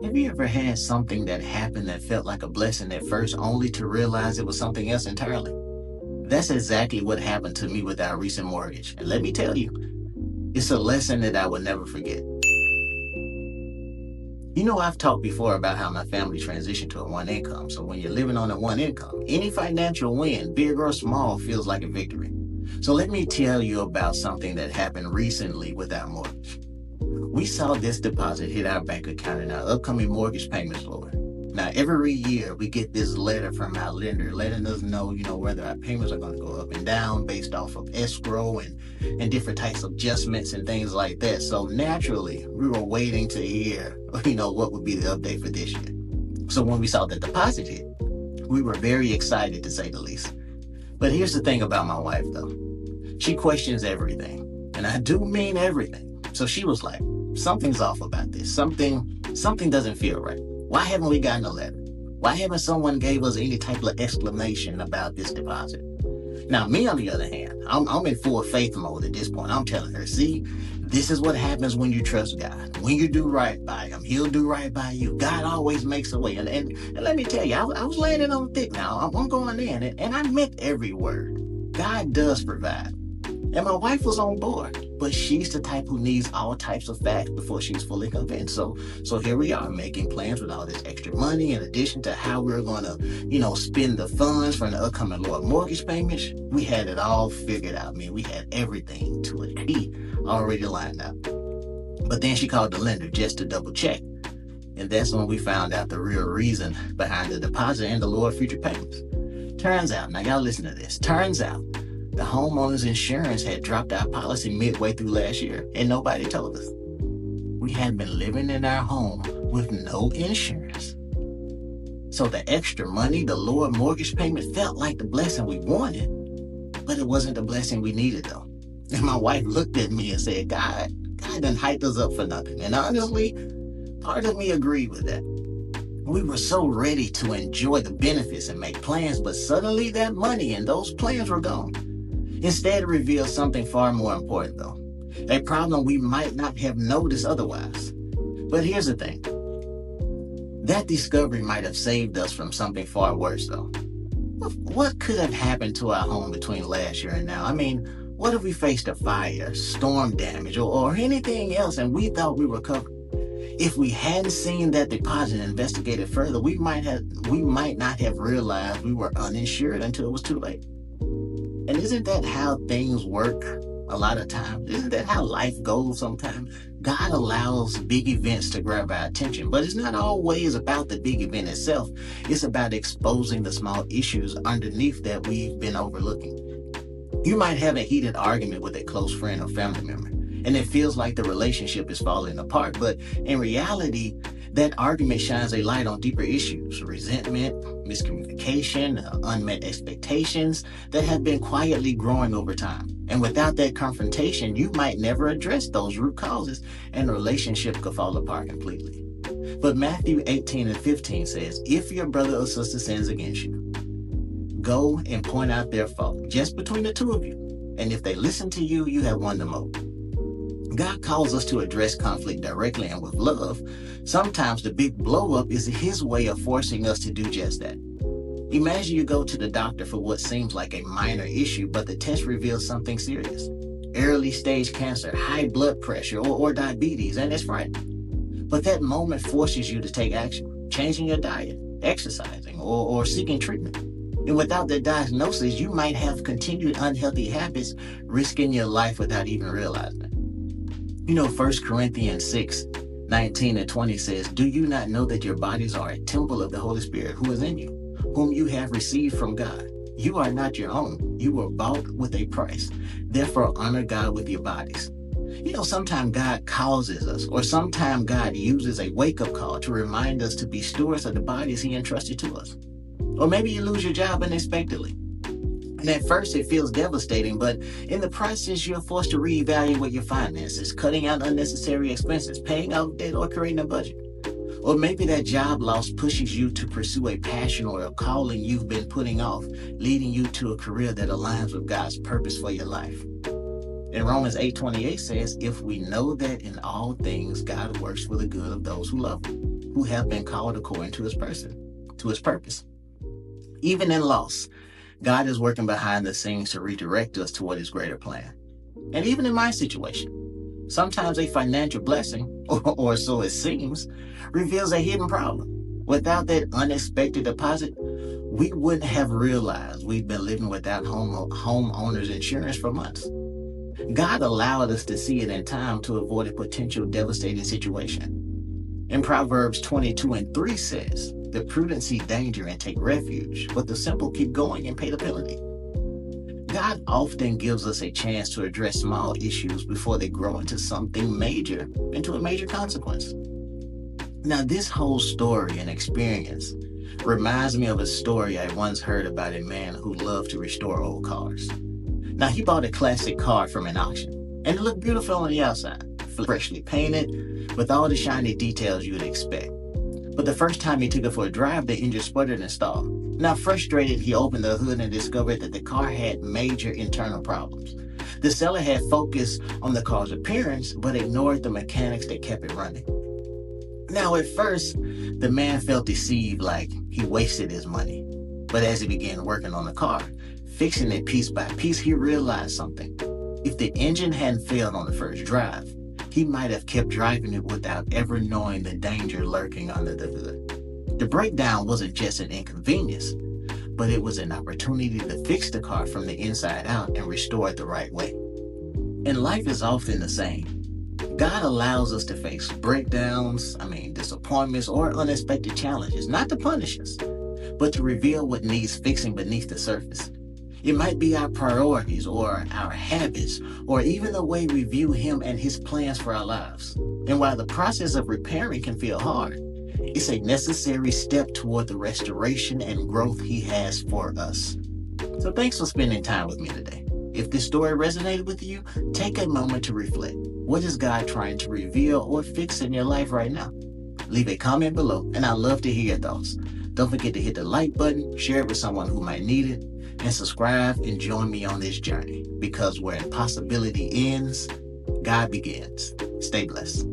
Have you ever had something that happened that felt like a blessing at first, only to realize it was something else entirely? That's exactly what happened to me with our recent mortgage. And let me tell you, it's a lesson that I will never forget. I've talked before about how my family transitioned to a one income. So when you're living on a one income, any financial win, big or small, feels like a victory. So let me tell you about something that happened recently with our mortgage. We saw this deposit hit our bank account and our upcoming mortgage payments lower. Now, every year we get this letter from our lender letting us know, whether our payments are going to go up and down based off of escrow and different types of adjustments and things like that. So naturally, we were waiting to hear, what would be the update for this year. So when we saw the deposit hit, we were very excited to say the least. But here's the thing about my wife, though. She questions everything, and I do mean everything. So she was like, something's off about this. Something doesn't feel right. Why haven't we gotten a letter? Why haven't someone gave us any type of exclamation about this deposit? Now, me, on the other hand, I'm in full faith mode at this point. I'm telling her, see, this is what happens when you trust God. When you do right by him, he'll do right by you. God always makes a way. And let me tell you, I was landing on thick now. I'm going in, and I meant every word. God does provide. And my wife was on board, but she's the type who needs all types of facts before she's fully convinced. So here we are making plans with all this extra money in addition to how we're going to, spend the funds for the upcoming lower mortgage payments. We had it all figured out, man. We had everything to a T already lined up. But then she called the lender just to double check. And that's when we found out the real reason behind the deposit and the lower future payments. Turns out, now y'all listen to this, turns out the homeowner's insurance had dropped our policy midway through last year, and nobody told us. We had been living in our home with no insurance. So the extra money, the lower mortgage payment felt like the blessing we wanted, but it wasn't the blessing we needed, though. And my wife looked at me and said, God done hyped us up for nothing. And honestly, part of me agreed with that. We were so ready to enjoy the benefits and make plans, but suddenly that money and those plans were gone. Instead, it revealed something far more important, though. A problem we might not have noticed otherwise. But here's the thing. That discovery might have saved us from something far worse, though. What could have happened to our home between last year and now? I mean, what if we faced a fire, storm damage, or anything else and we thought we were covered? If we hadn't seen that deposit and investigated further, we might not have realized we were uninsured until it was too late. And isn't that how things work a lot of times? Isn't that how life goes sometimes? God allows big events to grab our attention, but it's not always about the big event itself. It's about exposing the small issues underneath that we've been overlooking. You might have a heated argument with a close friend or family member, and it feels like the relationship is falling apart, but in reality, that argument shines a light on deeper issues, resentment, miscommunication, unmet expectations that have been quietly growing over time. And without that confrontation, you might never address those root causes and the relationship could fall apart completely. But Matthew 18:15 says, if your brother or sister sins against you, go and point out their fault just between the two of you. And if they listen to you, you have won them over. God calls us to address conflict directly and with love. Sometimes the big blow up is his way of forcing us to do just that. Imagine you go to the doctor for what seems like a minor issue, but the test reveals something serious. Early stage cancer, high blood pressure, or diabetes, and it's frightening. But that moment forces you to take action, changing your diet, exercising, or seeking treatment. And without that diagnosis, you might have continued unhealthy habits, risking your life without even realizing it. 1 Corinthians 6:19-20 says, do you not know that your bodies are a temple of the Holy Spirit who is in you, whom you have received from God? You are not your own. You were bought with a price. Therefore, honor God with your bodies. Sometimes God causes us, or sometimes God uses a wake-up call to remind us to be stewards of the bodies he entrusted to us. Or maybe you lose your job unexpectedly. And at first it feels devastating, but in the process, you're forced to reevaluate your finances, cutting out unnecessary expenses, paying off debt, or creating a budget. Or maybe that job loss pushes you to pursue a passion or a calling you've been putting off, leading you to a career that aligns with God's purpose for your life. And Romans 8:28 says, if we know that in all things God works for the good of those who love him, who have been called according to his purpose. Even in loss, God is working behind the scenes to redirect us toward his greater plan. And even in my situation, sometimes a financial blessing, or so it seems, reveals a hidden problem. Without that unexpected deposit, we wouldn't have realized we've been living without homeowners insurance for months. God allowed us to see it in time to avoid a potential devastating situation. In Proverbs 22:3 says, the prudent see danger and take refuge, but the simple keep going and pay the penalty. God often gives us a chance to address small issues before they grow into something major, into a major consequence. Now, this whole story and experience reminds me of a story I once heard about a man who loved to restore old cars. Now, he bought a classic car from an auction, and it looked beautiful on the outside, freshly painted, with all the shiny details you would expect. But the first time he took it for a drive, the engine sputtered and stalled. Now, frustrated, he opened the hood and discovered that the car had major internal problems. The seller had focused on the car's appearance, but ignored the mechanics that kept it running. Now, at first, the man felt deceived, like he wasted his money. But as he began working on the car, fixing it piece by piece, he realized something. If the engine hadn't failed on the first drive, he might have kept driving it without ever knowing the danger lurking under the hood. The breakdown wasn't just an inconvenience, but it was an opportunity to fix the car from the inside out and restore it the right way. And life is often the same. God allows us to face breakdowns, disappointments, or unexpected challenges, not to punish us, but to reveal what needs fixing beneath the surface. It might be our priorities or our habits or even the way we view him and his plans for our lives. And while the process of repairing can feel hard, it's a necessary step toward the restoration and growth he has for us. So thanks for spending time with me today. If this story resonated with you, take a moment to reflect. What is God trying to reveal or fix in your life right now? Leave a comment below, and I'd love to hear your thoughts. Don't forget to hit the like button, share it with someone who might need it, and subscribe and join me on this journey, because where impossibility ends, God begins. Stay blessed.